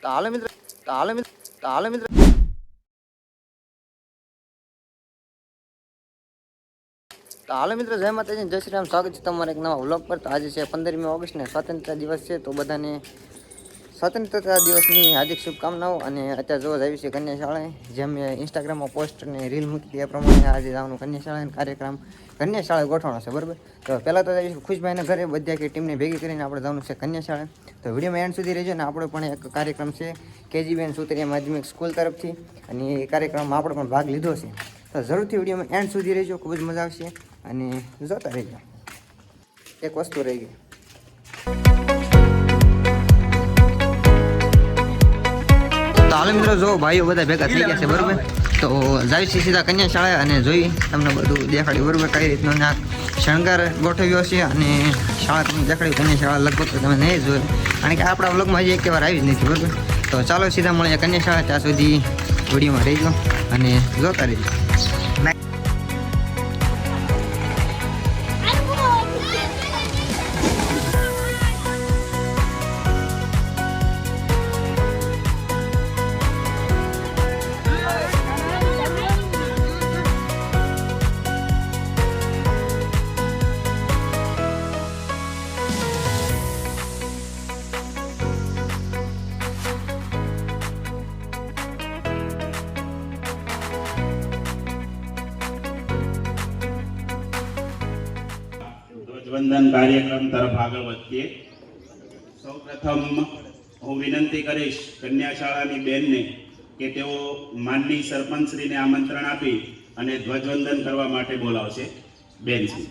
તો હાલો મિત્રો તો હાલો મિત્રો તો હાલો મિત્રો તો હાલો મિત્રો જય માતાજી જય શ્રી રામ સ્વાગત છે તમારા એક નવા વ્લોગ પર। તો આજે છે 15મી ઓગસ્ટ ને સ્વતંત્રતા દિવસ છે। તો બધાને સ્વતંત્રતા દિવસની હાર્દિક શુભકામનાઓ। અને અત્યારે જોવા આવી છે કન્યા શાળાએ, જેમ મેં ઇન્સ્ટાગ્રામમાં પોસ્ટ અને રીલ મૂકી એ પ્રમાણે આજે જવાનું કન્યા શાળાનો કાર્યક્રમ કન્યા શાળાએ ગોઠવવાનો છે, બરાબર। તો પહેલાં તો ખુશભાઈના ઘરે બધા કે ટીમને ભેગી કરીને આપણે જવાનું છે કન્યા શાળાએ। તો વિડીયોમાં એન્ડ સુધી રહેજો ને આપણો પણ એક કાર્યક્રમ છે કેજીબીએન સુતરિયા માધ્યમિક સ્કૂલ તરફથી, અને એ કાર્યક્રમમાં આપણે પણ ભાગ લીધો છે। તો જરૂરથી વિડીયોમાં એન્ડ સુધી રહેજો, ખૂબ જ મજા આવશે અને જોતા રહેજો। એક વસ્તુ રહી ગઈ, તો હાલ મિત્રો જો ભાઈઓ બધા ભેગા થઈ ગયા છે, બરાબર। તો જાય છે સીધા કન્યા શાળાએ અને જોઈ તમને બધું દેખાડ્યું, બરાબર, કઈ રીતનો ના શણગાર ગોઠવ્યો છે અને શાળા તમને દેખાડ્યું કન્યા શાળા લગભગ તો તમે નહીં જોયું, કારણ કે આપણા વ્લોગમાં હજી એક વાર આવી જ નથી, બરાબર। તો ચાલો સીધા મળીએ કન્યા શાળા, ત્યાં સુધી વિડીયોમાં રહીજો અને જોતા રહીજો। ધ્વજવંદન કાર્યક્રમ તરફ આગળ વધીએ। સૌપ્રથમ હું વિનંતી કરીશ કન્યા શાળાની બેનને કે તેઓ માનની સરપંચશ્રીને આમંત્રણ આપી અને ધ્વજવંદન કરવા માટે બોલાવશે। બેનશ્રી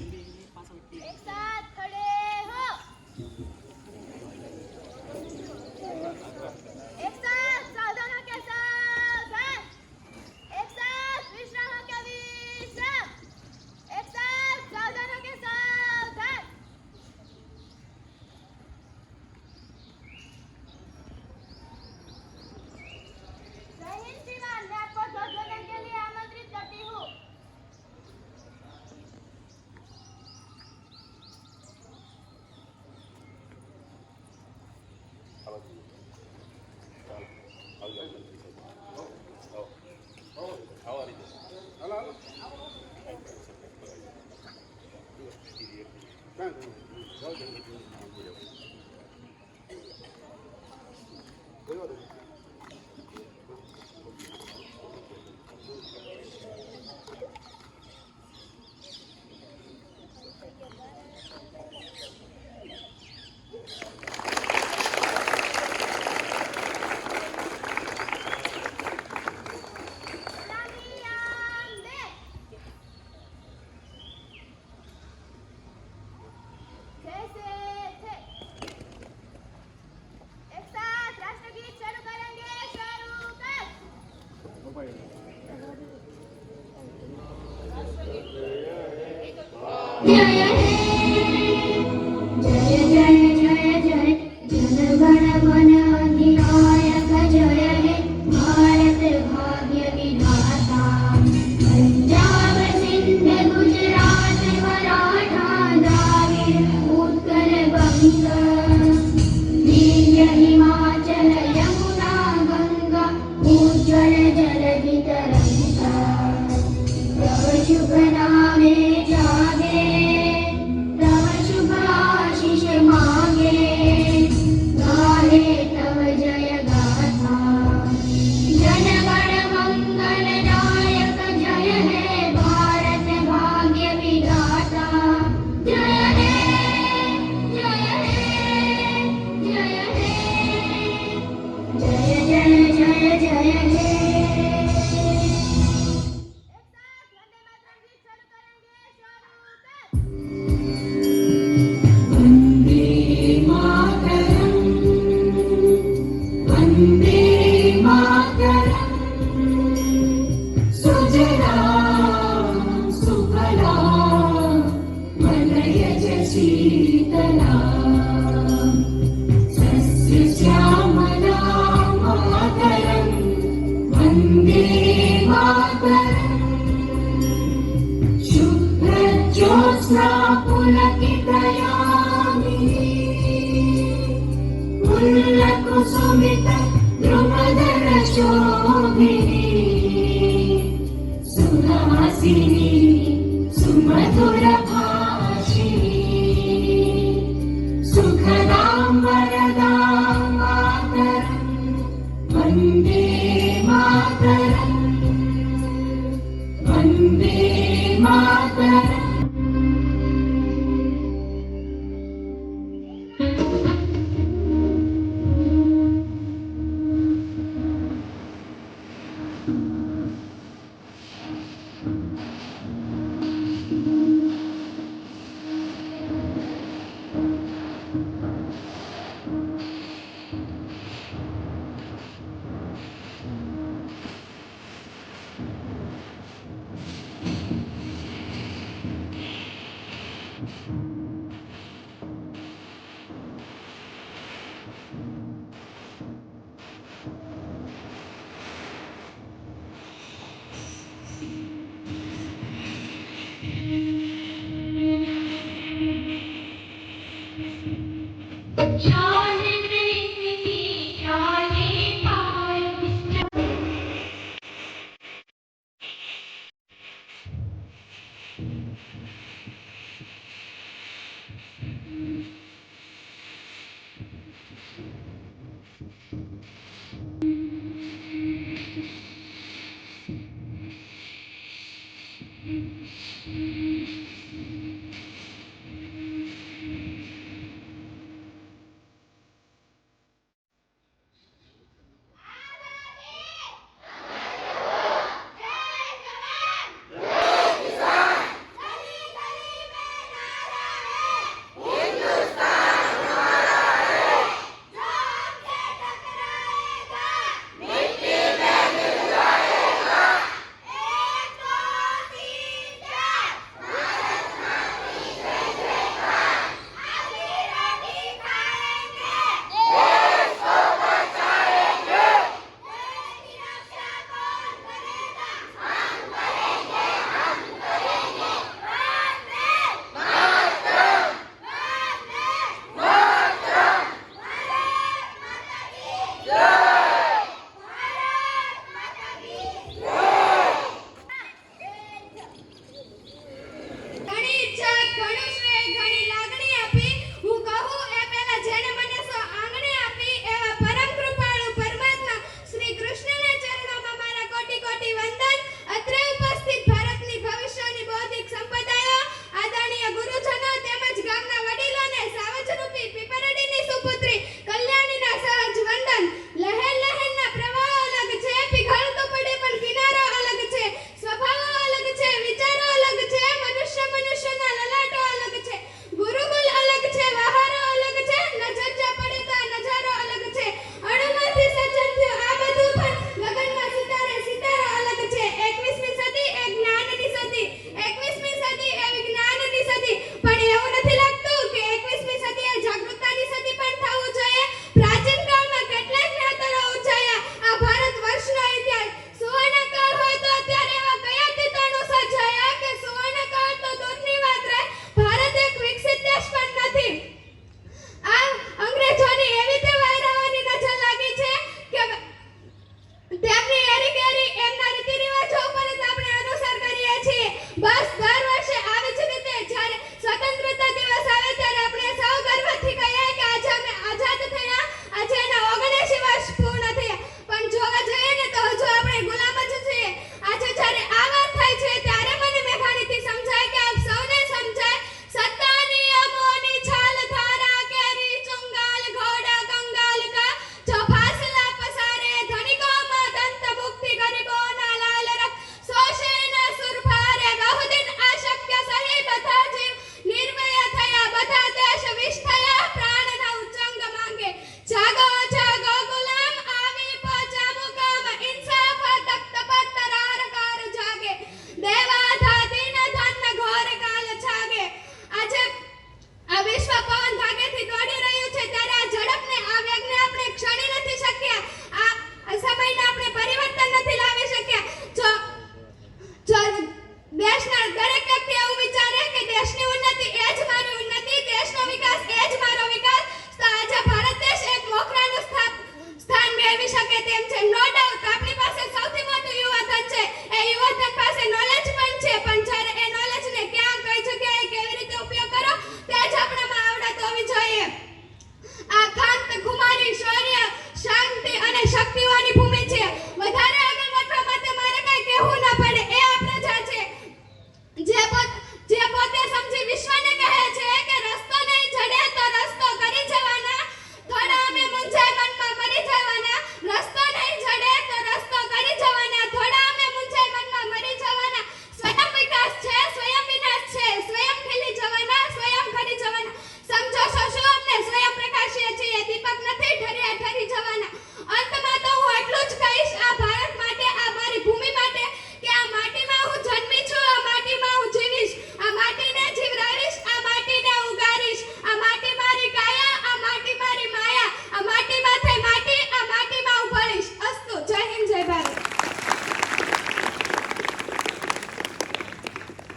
Sumitha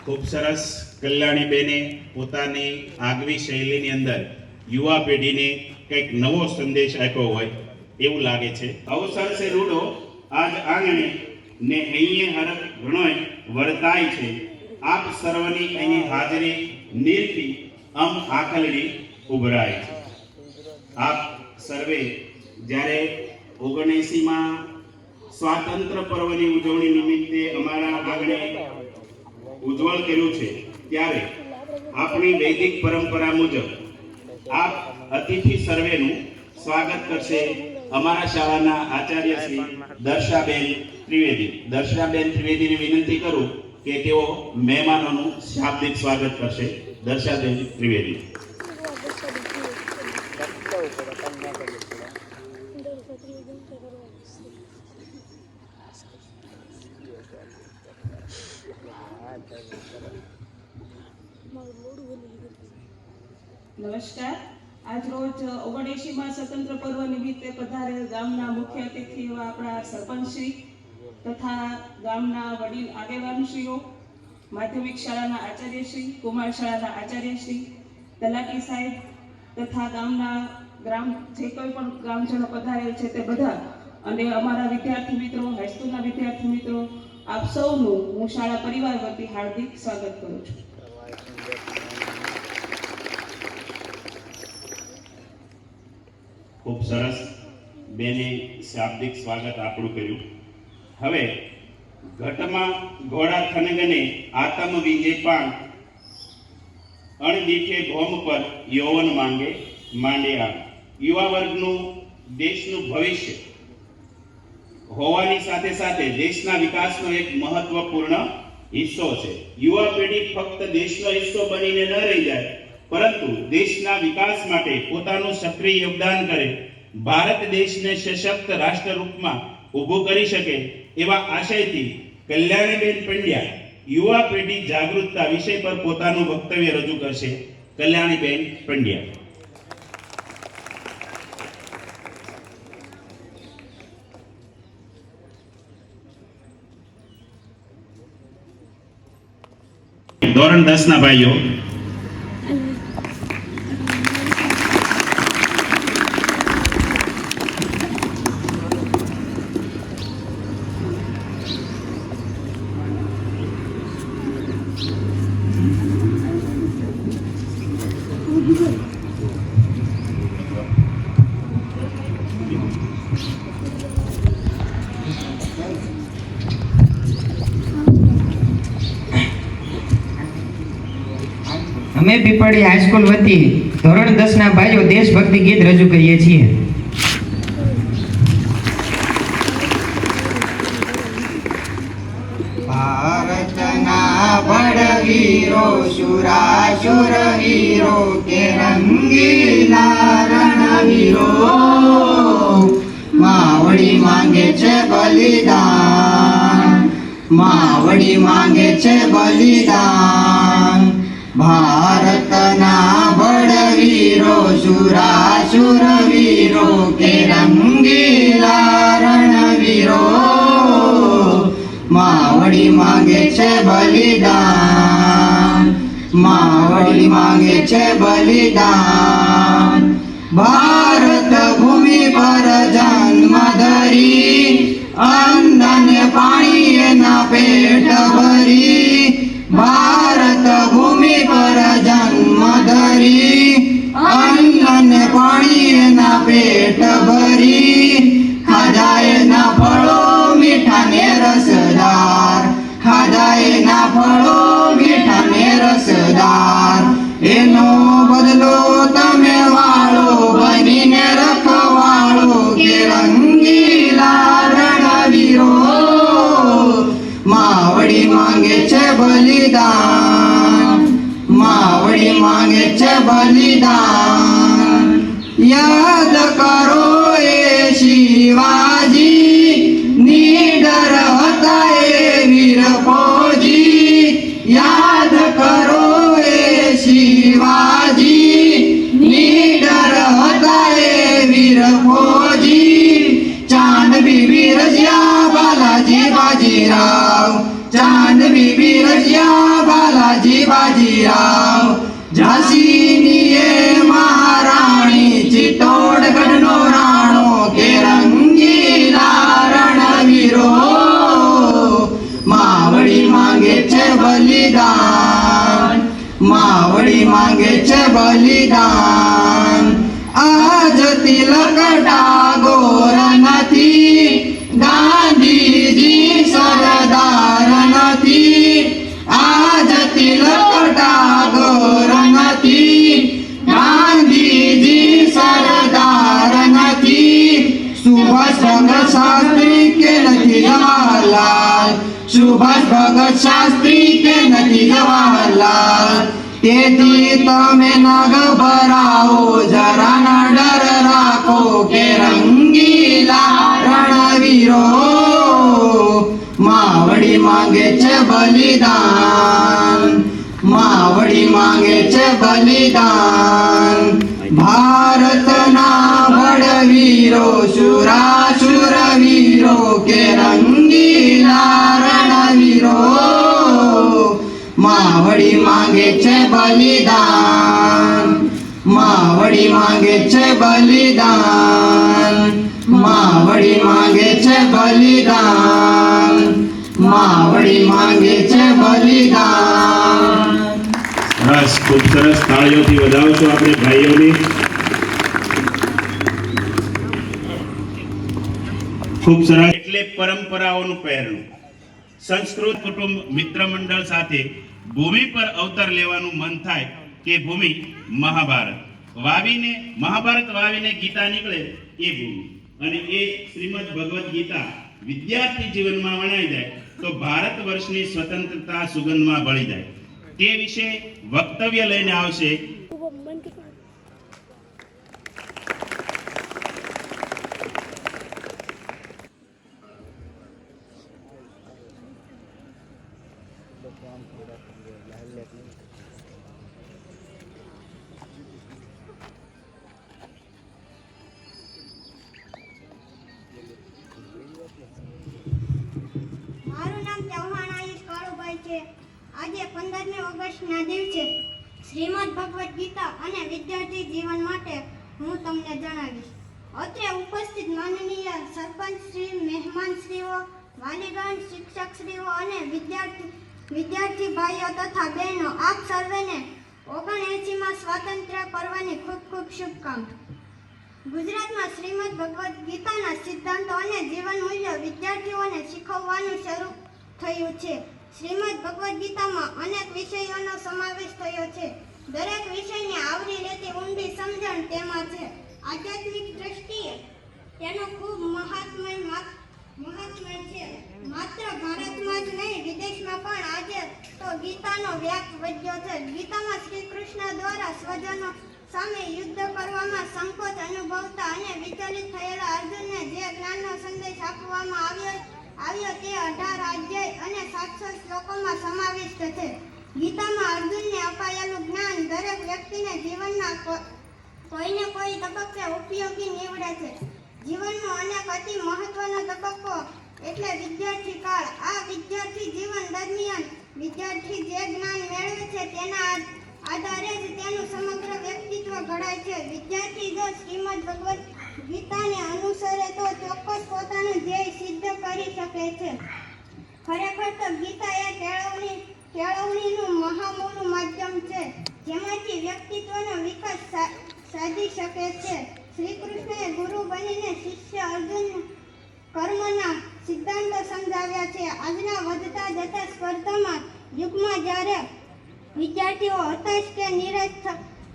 ખૂબ સરસ. કલ્યાણીબેને પોતાની આગવી શૈલીની અંદર યુવા પેઢીને કંઈક નવો સંદેશ આપ્યો હોય એવું લાગે છે. અવસર છે રૂડો આજ આંગણે ને અહીંયા હરખ ઘણોય વર્તાય છે. આપ સર્વની અહીં હાજરી નિરખી આમ આખલડી ઉભરાય છે. આપ સર્વે જ્યારે 79માં સ્વાતંત્ર્ય પર્વની ઉજવણી નિમિત્તે અમારા આંગણે ઉજ્જવળ કર્યું છે ત્યારે આપણી વૈદિક પરંપરા મુજબ આપ અતિથિ સર્વેનું સ્વાગત કરશે અમારા શાળાના આચાર્ય શ્રી દર્શાબેન ત્રિવેદી. દર્શાબેન ત્રિવેદીને વિનંતી કરું કે તેઓ મહેમાનોનું શાબ્દિક સ્વાગત કરશે. દર્શાબેન ત્રિવેદી. નમસ્કાર. આજ રોજ 79માં સ્વતંત્ર પર્વ નિમિત્તે પધારેલ ગામના મુખ્ય અતિથિ એવા આપણા સરપંચશ્રી તથા ગામના વડીલ આગેવાનશ્રીઓ, માધ્યમિક શાળાના આચાર્યશ્રી, કુમાર શાળાના આચાર્યશ્રી, તલાટી સાહેબ તથા ગામના જે કોઈ પણ ગ્રામજનો પધારેલ છે તે બધા, અને અમારા વિદ્યાર્થી મિત્રો, હાઈસ્કૂલના વિદ્યાર્થી મિત્રો, આપ સૌનું હું શાળા પરિવાર વતી હાર્દિક સ્વાગત કરું છું. ખૂબ સરસ. બેને શાબ્દિક સ્વાગત આપણું કર્યું. હવે ઘટમાં ઘોડા થનગને આતમ વિજે પાન અણદીઠે ભોમ પર યૌવન માંગે માંડ્યા. યુવા વર્ગનું દેશનું ભવિષ્ય હોવાની સાથે સાથે દેશના વિકાસનો એક મહત્વપૂર્ણ હિસ્સો છે. યુવા પેઢી ફક્ત દેશનો હિસ્સો બનીને ન રહી જાય, પરંતુ દેશના વિકાસ માટે પોતાનું સક્રિય યોગદાન કરે, ભારત દેશને સશક્ત રાષ્ટ્ર રૂપમાં ઊભું કરી શકે એવા આશયથી કલ્યાણીબેન પંડ્યા યુવા પેઢી જાગૃતતા વિષય પર પોતાનું વક્તવ્ય રજૂ કરશે. કલ્યાણીબેન પંડ્યા. ધોરણ 10 ના ભાઈઓ, અમે પીપળી હાઈસ્કૂલ વતી ધોરણ 10 ના ભાઈઓ દેશભક્તિ ગીત રજૂ કરીએ છીએ. ભારતના બળવીરો શુરાશુર વીરો કે રંગીલા રણવીરો, માવડી માંગે છે બલિદાન, માવડી માંગે છે બલિદાન. ભારતના બળવીરો શુરાશુર વીરો કે રંગીલા રણવીરો, માવડી માંગે છે બલિદાન, માવડી માંગે છે બલિદાન. ભારત ભૂમિ પર જન્મ ધરી અન્ન ને પાણી એના પેટ ભરી, ભારત ભૂમિ પર જન્મ ધરી અન્ન ને પાણી એના પેટ ભરી, ખાધા એના ફળો મીઠા ને રસદાર, ખાધા એના ફળો મીઠા ને રસદાર. એનો બદલો તમે વાળો બનીને રખવાળો કે રંગીલા રણવીરો, માવડી માંગે છે બલિદાન, માવડી માંગે છે બલિદાન. યાદ કરો એ શિવાજી, નીડર હતા એ વીર ફૌજી, યાદ કરો એ શિવાજી, નીડર હતા એ વીર ફૌજી. ચાંદ બીબી રજિયા બાલાજી બાજીરાવ, ચાંદવી બિરજ્યા બાલાજી બાજીરાવ ઝાંસીની એ મહારાણી ચિત્તોડગઢનો રાણો કે રંગીલા રણવીરો માવડી માંગે છે બલિદાન માવડી માંગે છે બલિદાન આજ તિલક ટાગોર નથી ગાંધીજી સરદાર નથી આજ તિલક ટાગોર નથી ગાંધીજી સરદાર નથી સુભાષ ભગત શાસ્ત્રી કે નથી જવાહરલાલ સુભાષ ભગત શાસ્ત્રી કે નથી જવાહરલાલ તેથી તમે ન ગભરાઓ જરા ન ડર રાખો કે રંગીલા રણવીરો માવડી માંગે છે બલિદાન માવડી માંગે છે બલિદાન ભારતના બળવીરો શુરાશુર વીરો કે રંગીલા રણવીરો માવડી માંગે છે બલિદાન માવડી માંગે છે બલિદાન માવડી માંગે છે બલિદાન માવડી માંગે છે બલિદાન સરસ, ખૂબ સરસ. તાળીઓથી વધાવશો આપણે ભાઈઓને. ખૂબ સરસ. એટલે પરંપરાઓનું પહેરણું સંસ્કૃત કુટુંબ મિત્ર મંડળ સાથે ભૂમિ પર અવતાર લેવાનું મન થાય કે ભૂમિ મહાભારત વાવીને ગીતા નીકળે એ ભૂમિ અને એ શ્રીમદ ભગવદ ગીતા વિદ્યાર્થી જીવનમાં વણાઈ જાય તો ભારત વર્ષની સ્વતંત્રતા સુગંધમાં ભળી જાય. તે વિશે વક્તવ્ય લઈને આવશે મારું નામ ચૌહાણ આયુષ કાળુભાઈ છે. આજે 15મી ઓગસ્ટના દિવસે શ્રીમદ ભગવદ ગીતા અને વિદ્યાર્થી જીવન માટે હું તમને જણાવીશ. અત્રે ઉપસ્થિત માનનીય સરપંચશ્રી, મહેમાનશ્રીઓ, વાલીગણ, શિક્ષકશ્રીઓ અને વિદ્યાર્થી ભાઈઓ તથા બહેનો, આપ સર્વેને 79માં સ્વાતંત્ર્ય પર્વની ખૂબ ખૂબ શુભકામના. ગુજરાતમાં શ્રીમદ ભગવદ ગીતાના સિદ્ધાંતો અને જીવન મૂલ્યો વિદ્યાર્થીઓને શીખવવાનું શરૂ થયું છે. શ્રીમદ ભગવદ ગીતામાં અનેક વિષયોનો સમાવેશ થયો છે. દરેક વિષયને આવરી લેતી ઊંડી સમજણ તેમાં છે. આધ્યાત્મિક દ્રષ્ટિએ તેનો ખૂબ મહાત્મ્ય છે. માત્ર ભારતમાં જ નહીં, વિદેશમાં પણ આજે તો ગીતાનો વ્યાપ વધ્યો છે. ગીતામાં શ્રી કૃષ્ણ દ્વારા સ્વજનો સામે યુદ્ધ કરવામાં સંકોચ અનુભવતા અને વિચલિત થયેલા અર્જુનને જે જ્ઞાનનો સંદેશ આપવામાં આવ્યો તે 18 અધ્યાય અને 700 શ્લોકોમાં સમાવિષ્ટ છે. ગીતામાં અર્જુનને અપાયેલું જ્ઞાન દરેક વ્યક્તિને જીવનના કોઈને કોઈ તબક્કે ઉપયોગી નીવડે છે. જીવનનો અનેક અતિ મહત્વનો તબક્કો એટલે વિદ્યાર્થી કાળ. આ વિદ્યાર્થી જીવન દરમિયાન વિદ્યાર્થી જે જ્ઞાન મેળવે છે તેના આધારે જ તેનું સમગ્ર વ્યક્તિત્વ ઘડાય છે. વિદ્યાર્થી જો શ્રીમદ ભગવદ ગીતાને અનુસરે તો ચોક્કસ પોતાનું ધ્યેય સિદ્ધ કરી શકે છે. ખરેખર તો ગીતા એ કેળવણીનું મહામૂળું માધ્યમ છે, જેમાંથી વ્યક્તિત્વનો વિકાસ સાધી શકે છે. શ્રી કૃષ્ણએ ગુરુ બનીને શિષ્ય અર્જુન કર્મના સિદ્ધાંતો સમજાવ્યા છે. આજના વધતા જતા સ્પર્ધામાં યુગમાં જ્યારે વિદ્યાર્થીઓ હતાશ કે નિરાશ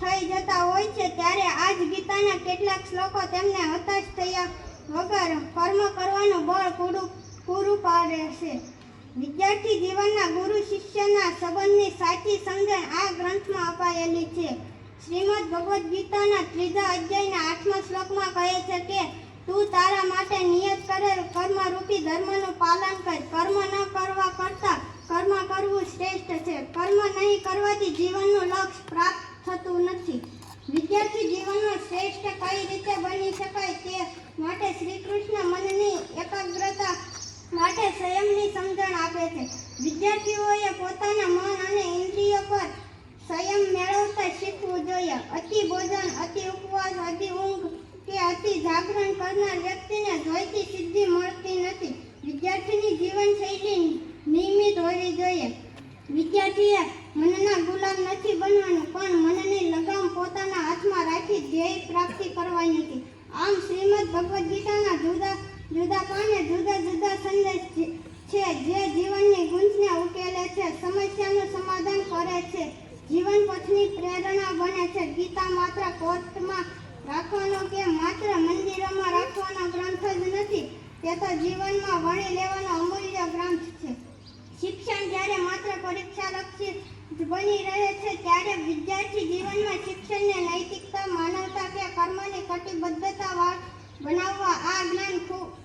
થઈ જતા હોય છે, ત્યારે આ જ ગીતાના કેટલાક શ્લોકો તેમને હતાશ થયા વગર કર્મ કરવાનું બળ પૂરું પાડે છે. વિદ્યાર્થી જીવનના ગુરુ શિષ્યના સંબંધની સાચી સમજણ આ ગ્રંથમાં અપાયેલી છે. શ્રીમદ ભગવદ ગીતાના 3જા અધ્યાયના 8મા શ્લોકમાં કહે છે કે તું તારા માટે નિયત કરેલ કર્મરૂપી ધર્મનું પાલન કર. કર્મ ન કરવા કરતા કર્મ કરવું શ્રેષ્ઠ છે. કર્મ નહીં કરવાથી જીવનનું લક્ષ્ય પ્રાપ્ત થતું નથી. વિદ્યાર્થી જીવનમાં શ્રેષ્ઠ કઈ રીતે બની શકાય તે માટે શ્રી કૃષ્ણ મનની એકાગ્રતા માટે સંયમની સમજણ આપે છે. વિદ્યાર્થીઓએ પોતાના મન અને ઇન્દ્રિયો પર સંયમ મેળવતા શીખવું જોઈએ. અતિ ભોજન, અતિ ઉપવાસ, અતિ ઊંઘ કે અતિ જાગરણ કરનાર વ્યક્તિને જોઈતી સિદ્ધિ મળતી નથી. વિદ્યાર્થીની જીવનશૈલી નિયમિત હોવી જોઈએ. વિદ્યાર્થીએ મનના ગુલામ નથી બનવાનું, પણ મનની લગામ પોતાના હાથમાં રાખી ધ્યેય પ્રાપ્તિ કરવાની છે. આમ શ્રીમદ ભગવદ્ ગીતાના જુદા જુદા પાને જુદા જુદા સંદેશ છે, જે જીવનની ગૂંચને ઉકેલે છે, સમસ્યાનું સમાધાન કરે છે, જીવન પથની પ્રેરણા બને છે. ગીતા માત્ર કોર્ટમાં રાખવાનો કે માત્ર મંદિરોમાં રાખવાનો ગ્રંથ જ નથી, તે તો જીવનમાં વણી લેવાનો અમૂલ્ય ગ્રંથ છે. શિક્ષણ જ્યારે માત્ર પરીક્ષાલક્ષી બની રહે છે, ત્યારે વિદ્યાર્થી જીવનમાં શિક્ષણને નૈતિકતા, માનવતા કે કર્મની કટિબદ્ધતા બનાવવા આ જ્ઞાન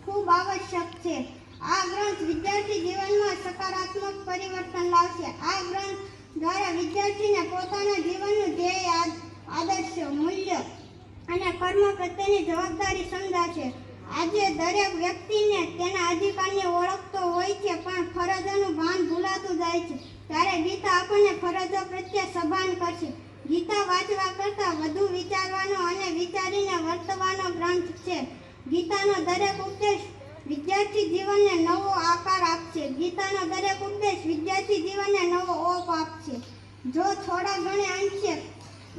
ખૂબ આવશ્યક છે. આ ગ્રંથ વિદ્યાર્થી જીવનમાં સકારાત્મક પરિવર્તન લાવશે. આ ગ્રંથ દ્વારા વિદ્યાર્થીને પોતાના જીવનનું ધ્યેય, આદર્શ, મૂલ્ય અને કર્મ પ્રત્યેની જવાબદારી સમજાશે. આજે દરેક વ્યક્તિને તેના અધિકારની ઓળખ તો હોય છે, પણ ફરજોનું ભાન ભૂલાતું જાય છે. ત્યારે ગીતા આપણને ફરજો પ્રત્યે સભાન કરશે. ગીતા વાંચવા કરતાં વધુ વિચારવાનો અને વિચારીને વર્તવાનો ગ્રંથ છે. ગીતાનો દરેક ઉપદેશ વિદ્યાર્થી જીવનને નવો આકાર આપશે. ગીતાનો દરેક ઉપદેશ વિદ્યાર્થી જીવનને નવો ઓપ આપશે. જો થોડા ઘણે અંશે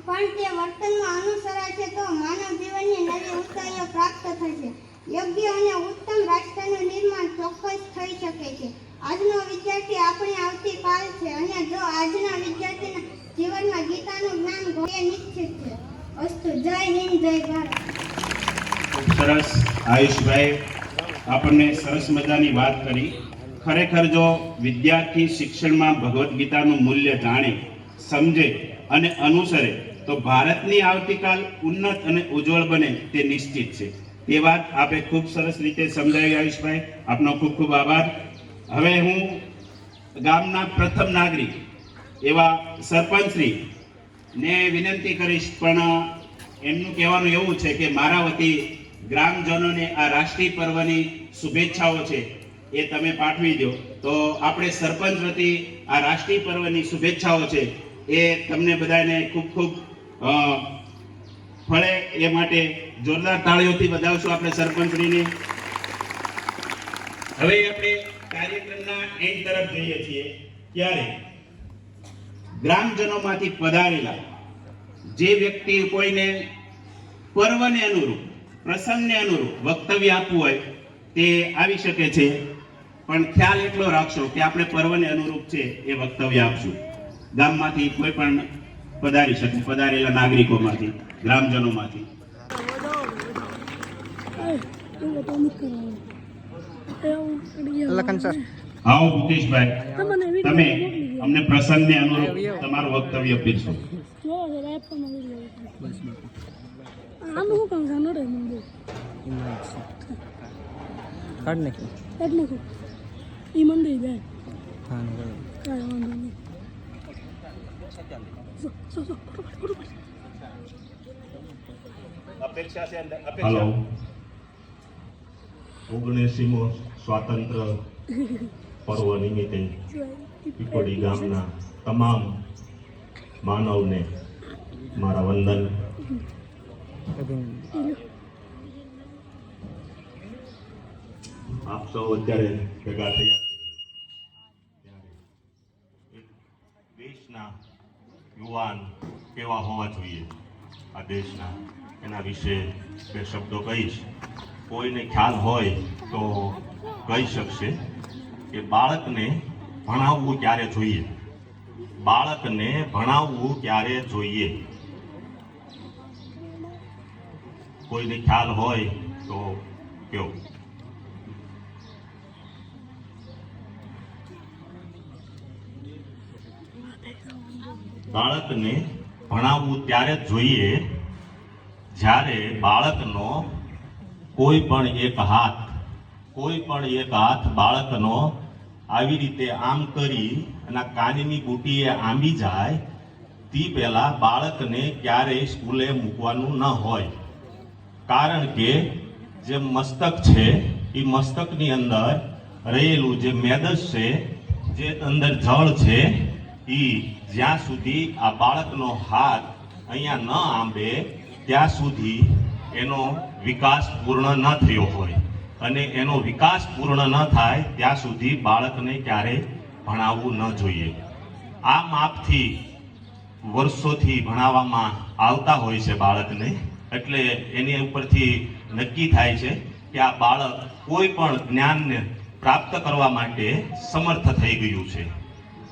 પણ તે વર્તનમાં અનુસરાશે તો માનવ જીવનની નવી ઊંચાઈઓ પ્રાપ્ત થશે. યોગ્ય અને ઉત્તમ રાષ્ટ્રનું નિર્માણ ચોક્કસ થઈ શકે છે. આજનો વિદ્યાર્થી આપણી આવતીકાલ છે, અને જો આજના વિદ્યાર્થીના જીવનમાં ગીતાનું જ્ઞાન હોય એ નિશ્ચિત છે. અસ્તુ. જય હિન્દ, જય ભારત. ખૂબ સરસ આયુષભાઈ આપણને સરસ મજાની વાત કરી. ખરેખર જો વિદ્યાર્થી શિક્ષણમાં ભગવદ્ ગીતાનું મૂલ્ય જાણે, સમજે અને અનુસરે તો ભારતની આવતીકાલ ઉન્નત અને ઉજ્જવળ બને તે નિશ્ચિત છે. એ વાત આપે ખૂબ સરસ રીતે સમજાવી આયુષભાઈ, આપનો ખૂબ ખૂબ આભાર. હવે હું ગામના પ્રથમ નાગરિક એવા સરપંચશ્રી ને વિનંતી કરીશ, પણ એમનું કહેવાનું એવું છે કે મારા વતી ગ્રામજનોને આ રાષ્ટ્રીય પર્વની શુભેચ્છાઓ છે એ તમે પાઠવી દો. તો આપણે સરપંચ વતી આ રાષ્ટ્રીય પર્વની શુભેચ્છાઓ છે એ તમને બધાને ખૂબ ખૂબ ફળે એ માટે જોરદાર તાળીઓથી વધાવશું આપણે સરપંચશ્રીને. હવે આપણે કાર્યક્રમના એન્ડ તરફ જઈએ છીએ ત્યારે ગ્રામજનોમાંથી પધારેલા જે વ્યક્તિ કોઈને પર્વને અનુરૂપ, પ્રસંગને અનુરૂપ વક્તવ્ય આપવું હોય તે આવી શકે છે, પણ ખ્યાલ એટલો રાખશો કે આપણે પર્વને અનુરૂપ છે એ વક્તવ્ય આપશું. ગામમાંથી કોઈ પણ પધારી શકે, પધારેલા નાગરિકોમાંથી, ગ્રામજનોમાંથી. લખન સર. આવો ભૂતેશભાઈ, તમે અમને પ્રસંગને અનુરૂપ તમારું વક્તવ્ય આપીશું. કાઢ નાખી. ઈ મંદિર જાય. હા, કાંઈ વાંધો નહીં. હલો, 79મો સ્વાતંત્ર્ય પર્વ નિમિત્તે પીપળી ગામના તમામ માનવને મારા વંદન. આપ સૌ અત્યારે ભેગા થયા ત્યારે દેશના યુવાન કેવા હોવા જોઈએ આ દેશના, એના વિશે બે શબ્દો કહીશ. કોઈને ખ્યાલ હોય તો કહી શકશે કે બાળકને ભણાવવું ક્યારે જોઈએ, બાળકને ભણાવવું ક્યારે જોઈએ. કોઈને ખ્યાલ હોય તો કયો. બાળકને ભણાવવું ત્યારે જ જોઈએ જ્યારે બાળકનો કોઈ પણ એક હાથ બાળકનો આવી રીતે આમ કરી અને કાનની બુટીએ આંબી જાય તે પહેલા બાળકને ક્યારેય સ્કૂલે મૂકવાનું ન હોય. કારણ કે જે મસ્તક છે એ મસ્તકની અંદર રહેલું જે મેદસ છે જે અંદર જળ છે એ જ્યાં સુધી આ બાળકનો હાથ અહીંયા ન આંબે ત્યાં સુધી એનો વિકાસ પૂર્ણ ન થયો હોય, અને એનો વિકાસ પૂર્ણ ન થાય ત્યાં સુધી બાળકને ક્યારેય ભણાવવું ન જોઈએ. આ માપથી વર્ષોથી ભણાવવામાં આવતા હોય છે બાળકને, એટલે એની ઉપરથી નક્કી થાય છે કે આ બાળક કોઈ પણ જ્ઞાનને પ્રાપ્ત કરવા માટે સમર્થ થઈ ગયું છે.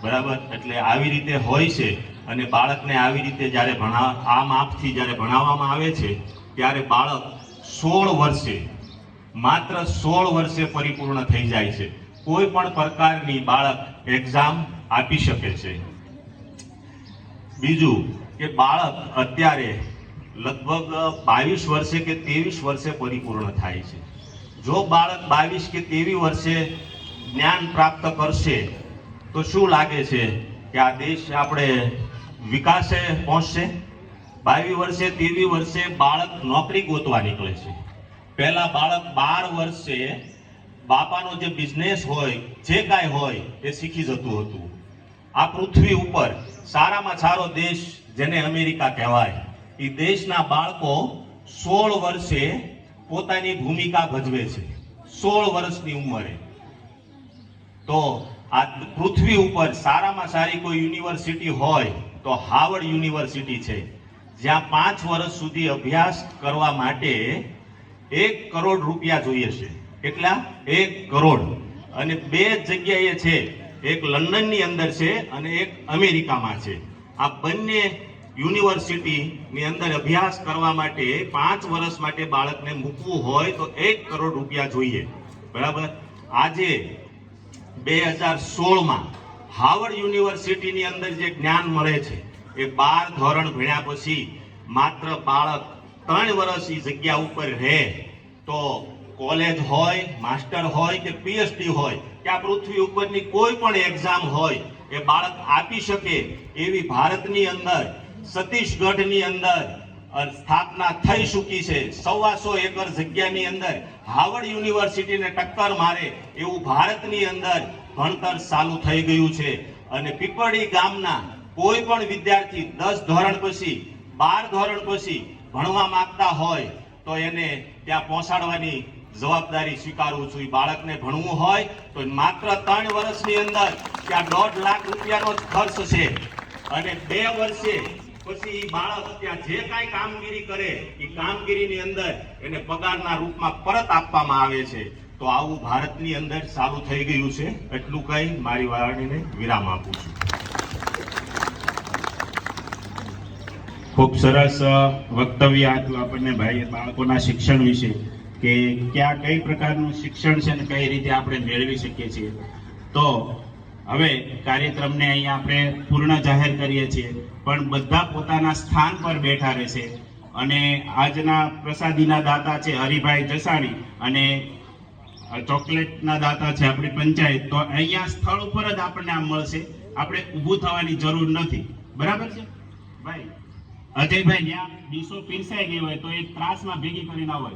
બરાબર? એટલે આવી રીતે હોય છે, અને બાળકને આવી રીતે જ્યારે આ માપથી જ્યારે ભણાવવામાં આવે છે ત્યારે બાળક 16 વર્ષે, માત્ર 16 વર્ષે પરિપૂર્ણ થઈ જાય છે. કોઈ પણ પ્રકારની બાળક એક્ઝામ આપી શકે છે. બીજું કે બાળક અત્યારે લગભગ 22 વર્ષે કે 23 વર્ષે પરિપૂર્ણ થાય છે. જો બાળક 22 કે 23 વર્ષે જ્ઞાન પ્રાપ્ત કરશે તો શું લાગે છે કે આ દેશ આપણે વિકાસે પહોંચશે? 22 વર્ષે 23 વર્ષે બાળક નોકરી ગોતવા નીકળે છે. પહેલા બાળક 12 વર્ષે બાપાનો જે બિઝનેસ હોય, જે કાંઈ હોય એ શીખી જતું હતું. આ પૃથ્વી ઉપર સારામાં સારો દેશ જેને અમેરિકા કહેવાય, એ દેશના બાળકો 16 વર્ષે પોતાની ભૂમિકા ભજવે છે. 16 વર્ષની ઉંમરે. તો આ પૃથ્વી ઉપર સારામાં સારી કોઈ યુનિવર્સિટી હોય તો હાર્વર્ડ યુનિવર્સિટી છે, જ્યાં 5 વર્ષ સુધી અભ્યાસ કરવા માટે 1 કરોડ રૂપિયા જોઈએ છે. કેટલા? 1 કરોડ. અને 2 જગ્યાએ છે, એક લંડનની અંદર છે અને એક અમેરિકામાં છે. આ બંને યુનિવર્સિટીની અંદર અભ્યાસ કરવા માટે 5 વર્ષ માટે બાળકને મૂકવું હોય તો 1 કરોડ રૂપિયા જોઈએ. બરાબર? આજે 2016માં હાર્વર્ડ યુનિવર્સિટીની અંદર જે જ્ઞાન મળે છે એ 12 ધોરણ ભણ્યા પછી માત્ર બાળક 3 વર્ષ એ જગ્યા ઉપર રહે તો કોલેજ હોય, માસ્ટર હોય કે પીએચડી હોય કે આ પૃથ્વી ઉપરની કોઈ પણ એક્ઝામ હોય એ બાળક આપી શકે એવી ભારતની અંદર સતીશગઢની અંદર સ્થાપના થઈ ચૂકી છે. 125 એકર જગ્યાની અંદર હાર્વર્ડ યુનિવર્સિટીને ટક્કર મારે એવું ભારતની અંદર ભણતર ચાલુ થઈ ગયું છે. અને પીપળી ગામના કોઈ પણ વિદ્યાર્થી 10 ધોરણ પછી 12 ધોરણ પછી ભણવા માંગતા હોય તો એને ત્યાં પહોંચાડવાની જવાબદારી સ્વીકારું છું. બાળકને ભણવું હોય તો માત્ર 3 વર્ષની અંદર ત્યાં 1.5 લાખ રૂપિયાનો જ ખર્ચ છે. અને 2 વર્ષે પછી બાળક ત્યાં જે કાંઈ કામગીરી કરે એ કામગીરીની અંદર એને પગારના રૂપમાં પરત આપવામાં આવે છે. તો આવું ભારતની અંદર ચાલુ થઈ ગયું છે. એટલું કહી મારી વાણીને વિરામ આપું છું. ખૂબ સરસ વક્તવ્ય આપ્યું આપણને ભાઈએ બાળકોના શિક્ષણ વિશે, કે ક્યાં કઈ પ્રકારનું શિક્ષણ છે અને કઈ રીતે આપણે મેળવી શકીએ છીએ. તો હવે કાર્યક્રમને અહીંયા આપણે પૂર્ણ જાહેર કરીએ છીએ, પણ બધા પોતાના સ્થાન પર બેઠા રહેશે. અને આજના પ્રસાદીના દાતા છે હરિભાઈ જસાણી અને ચોકલેટના દાતા છે આપણી પંચાયત. તો અહીંયા સ્થળ ઉપર જ આપણને આ મળશે, આપણે ઊભું થવાની જરૂર નથી. બરાબર છે ભાઈ? અજયભાઈ, ત્યાં ડીશો પીરસાઈ ગઈ હોય તો એક ત્રાસમાં ભેગી કરીને આવો.